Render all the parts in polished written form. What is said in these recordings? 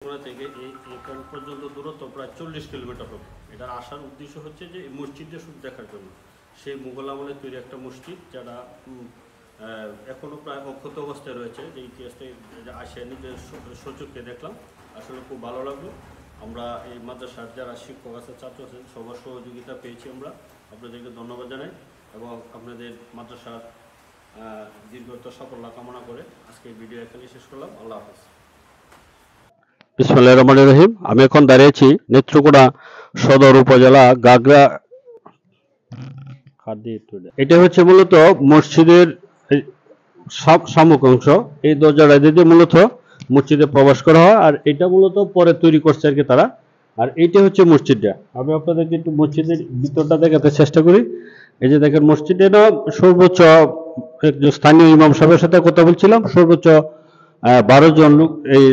থেকে এখান পর্যন্ত দূরত্ব প্রায় 40 কিলোমিটার হবে। এটার আসার উদ্দেশ্য হচ্ছে যে এই মসজিদটা শুধু দেখার জন্য। সেই মুঘল আমলে তৈরি একটা মসজিদ, যারা এখনও প্রায় অক্ষত অবস্থায় রয়েছে, যে ইতিহাসে আসেনি, যে সচক্ষে দেখলাম, আসলে খুব ভালো লাগলো। আমরা এই মাদ্রাসার যারা শিক্ষক আছে, ছাত্র আছেন, সবার সহযোগিতা পেয়েছি। আমরা আপনাদেরকে ধন্যবাদ জানাই এবং আপনাদের মাদ্রাসার দীর্ঘতর সাফল্য কামনা করে আজকে ভিডিও এখানে শেষ করলাম। আল্লাহ হাফেজ। বিসমিল্লাহির রহমানির রহিম। আমি এখন দাঁড়িয়েছি নেত্রকোনা সদর উপজেলা গাগরা। এটা হচ্ছে মূলত মসজিদের সম্মুখ অংশ। এই দরজাটা দিয়ে মূলত মসজিদে প্রবেশ করা হয়, আর এটা মূলত পরে তৈরি করছে আর কি তারা। আর এইটা হচ্ছে মসজিদটা। আমি আপনাদেরকে একটু মসজিদের ভিতরটা দেখাতে চেষ্টা করি। এই যে দেখেন, মসজিদে না সর্বোচ্চ একজন স্থানীয় ইমাম সাহেবের সাথে কথা বলছিলাম, সর্বোচ্চ 12 জন লোক এই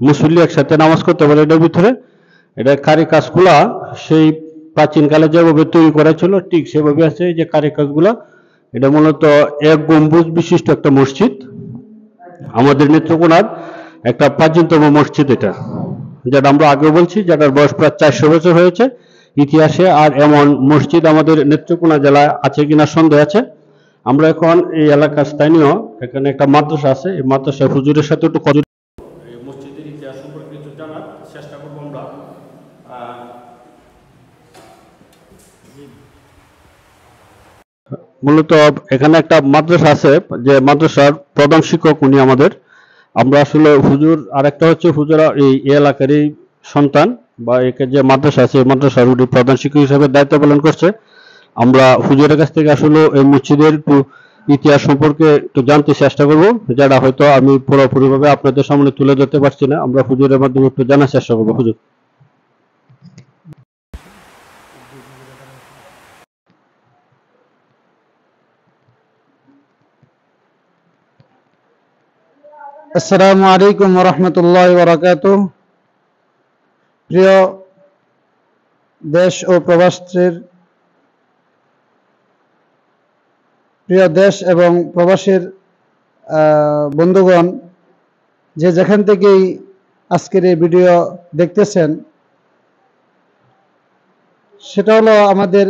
মুসল্লি একসাথে নামাজ করতে পারে এটার ভিতরে। এটা কারিকাজগুলা সেই প্রাচীনকালে যেভাবে তৈরি করা ছিল ঠিক সেভাবে আছে। এই যে কারিকাজগুলা, এটা মূলত এক গম্বুজ বিশিষ্ট একটা মসজিদ, আমাদের নেত্রকোনার একটা প্রাচীনতম মসজিদ এটা, যেটা আমরা আগে বলছি, যেটার বয়স প্রায় 400 বছর হয়েছে ইতিহাসে। আর এমন মসজিদ আমাদের নেত্রকোনা জেলায় আছে কিনা সন্দেহ আছে। আমরা এখন এই এলাকার স্থানীয়, এখানে একটা মাদ্রাসা আছে, এই মাদ্রাসার হুজুরের সাথে একটু মসজিদের ইতিহাস সম্পর্কে কিছু জানার চেষ্টা করবো আমরা। মূলত এখানে একটা মাদ্রাসা আছে, যে মাদ্রাসার প্রধান শিক্ষক উনি আমাদের। আমরা আসলে হুজুর, আরেকটা হচ্ছে হুজুরা এই এলাকারই সন্তান, বা একে যে মাদ্রাসা আছে মাদ্রাসার উনি প্রধান শিক্ষক হিসেবে দায়িত্ব পালন করছে। আমরা হুজুরের কাছ থেকে আসলে এই মসজিদের একটু ইতিহাস সম্পর্কে একটু জানতে চেষ্টা করব, যেটা হয়তো আমি পুরোপুরিভাবে আপনাদের সামনে তুলে ধরতে পারছি না। আমরা হুজুরের মাধ্যমে একটু জানার চেষ্টা করবো। হুজুর। আসসালামু আলাইকুম ওয়া রাহমাতুল্লাহি ওয়া বারাকাতুহু। প্রিয় দেশ ও প্রবাসীর, প্রিয় দেশ এবং প্রবাসীর বন্ধুগণ, যে যেখান থেকেই আজকের এই ভিডিও দেখতেছেন, সেটা হলো আমাদের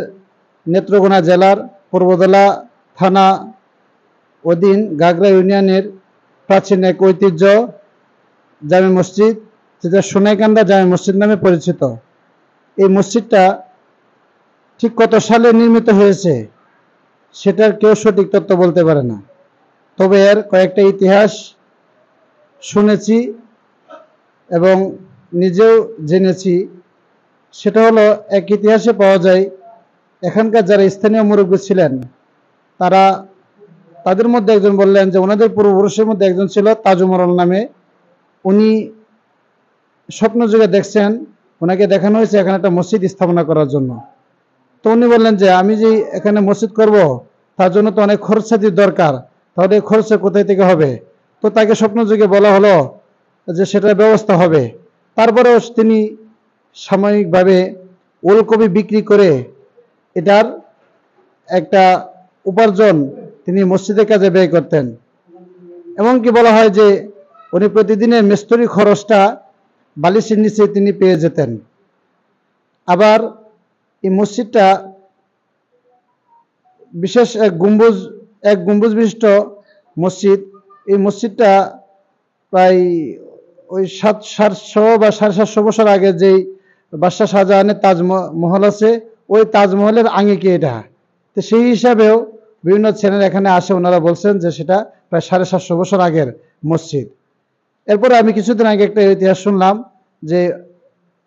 নেত্রকোনা জেলার পূর্বদলা থানা অধীন গাগরা ইউনিয়নের প্রাচীন এক ঐতিহ্য জামে মসজিদ, যেটা সোনাইকান্দা জামে মসজিদ নামে পরিচিত। এই মসজিদটা ঠিক কত সালে নির্মিত হয়েছে সেটার কেউ সঠিক তথ্য বলতে পারে না, তবে এর কয়েকটা ইতিহাস শুনেছি এবং নিজেও জেনেছি। সেটা হলো, এক ইতিহাসে পাওয়া যায়, এখানকার যারা স্থানীয় মুরব্বী ছিলেন, তাদের মধ্যে একজন বললেন যে ওনাদের পূর্বপুরুষের মধ্যে একজন ছিল তাজুমরল নামে। উনি স্বপ্ন যুগে দেখছেন, ওনাকে দেখানো হয়েছে এখানে একটা মসজিদ স্থাপনা করার জন্য। তো উনি বললেন যে আমি যে এখানে মসজিদ করব, তার জন্য তো অনেক খরচাদির দরকার, তাহলে এই খরচা কোথায় থেকে হবে? তো তাকে স্বপ্ন যুগে বলা হলো যে সেটার ব্যবস্থা হবে। তারপরেও তিনি সাময়িকভাবে ওলকপি বিক্রি করে এটার একটা উপার্জন তিনি মসজিদের কাজে ব্যয় করতেন। এমনকি বলা হয় যে উনি প্রতিদিনের মিস্ত্রি খরচটা বালিশের নিচে তিনি পেয়ে যেতেন। আবার এই মসজিদটা বিশেষ এক গম্বুজ বিশিষ্ট মসজিদ। এই মসজিদটা প্রায় ওই 700 বা 750 বছর আগে যেই বাদশাহ শাহজাহানের তাজমহল আছে, ওই তাজমহলের আঙ্গিকে এটা। তো সেই হিসাবেও বিভিন্ন চ্যানেল এখানে আসে, ওনারা বলছেন যে সেটা প্রায় 750 বছর আগের মসজিদ। এরপরে আমি কিছুদিন আগে একটা ইতিহাস শুনলাম যে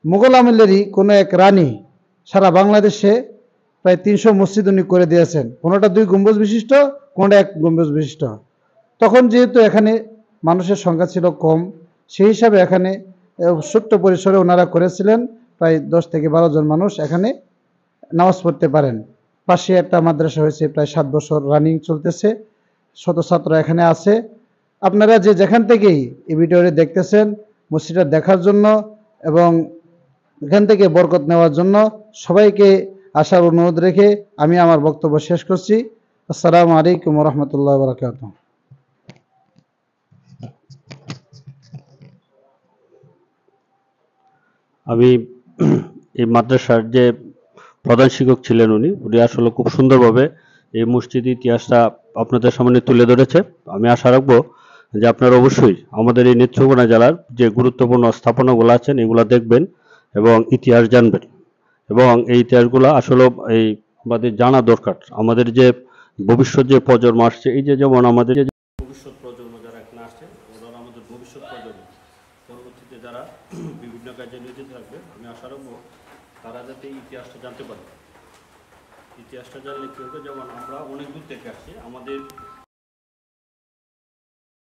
মুঘল আমলেরই কোনো এক রানী সারা বাংলাদেশে প্রায় 300 মসজিদ উনি করে দিয়েছেন। কোনোটা 2 গম্বুজ বিশিষ্ট, কোনোটা 1 গম্বুজ বিশিষ্ট। তখন যেহেতু এখানে মানুষের সংখ্যা ছিল কম, সেই হিসাবে এখানে ছোট্ট পরিসরে ওনারা করেছিলেন। প্রায় 10 থেকে 12 জন মানুষ এখানে নামাজ পড়তে পারেন। পাশে একটা মাদ্রাসা হয়েছে, প্রায় 7 বছর রানিং চলতেছে, শত ছাত্র এখানে আছে। আপনারা যে যেখান থেকেই এই ভিডিওটি দেখতেছেন, মসজিদটা দেখার জন্য এবং এখান থেকে বরকত নেওয়ার জন্য সবাইকে আসার অনুরোধ রেখে আমি আমার বক্তব্য শেষ করছি। আসসালামু আলাইকুম ওয়া রাহমাতুল্লাহি ওয়া বারাকাতুহু। আমি এই মাদ্রাসার যে প্রধান শিক্ষক ছিলেন উনি আসলে খুব সুন্দরভাবে এই মসজিদ ইতিহাসটা আপনাদের সামনে তুলে ধরেছে। আমি আশা রাখবো যে আপনারা অবশ্যই আমাদের এই নেত্রকোনা জেলার যে গুরুত্বপূর্ণ স্থাপনাগুলো আছেন এগুলো দেখবেন এবং ইতিহাস জানবেন, এবং এই ইতিহাসগুলো আসলে এই আমাদের জানা দরকার। আমাদের যে ভবিষ্যৎ যে প্রজন্ম আসছে, এই যে যেমন আমাদের যে ভবিষ্যৎ প্রজন্ম যারা এখন আসছে ওরা আমাদের ভবিষ্যৎ প্রজন্ম, পরবর্তীতে যারা বিভিন্ন কাজে নিয়োজিত থাকবে, আমি আশা রাখবো তারা যাতে এই ইতিহাসটা জানতে পারে। ইতিহাসটা জানলে কী হবে, যেমন আমরা অনেক দূর থেকে আসছি, আমাদের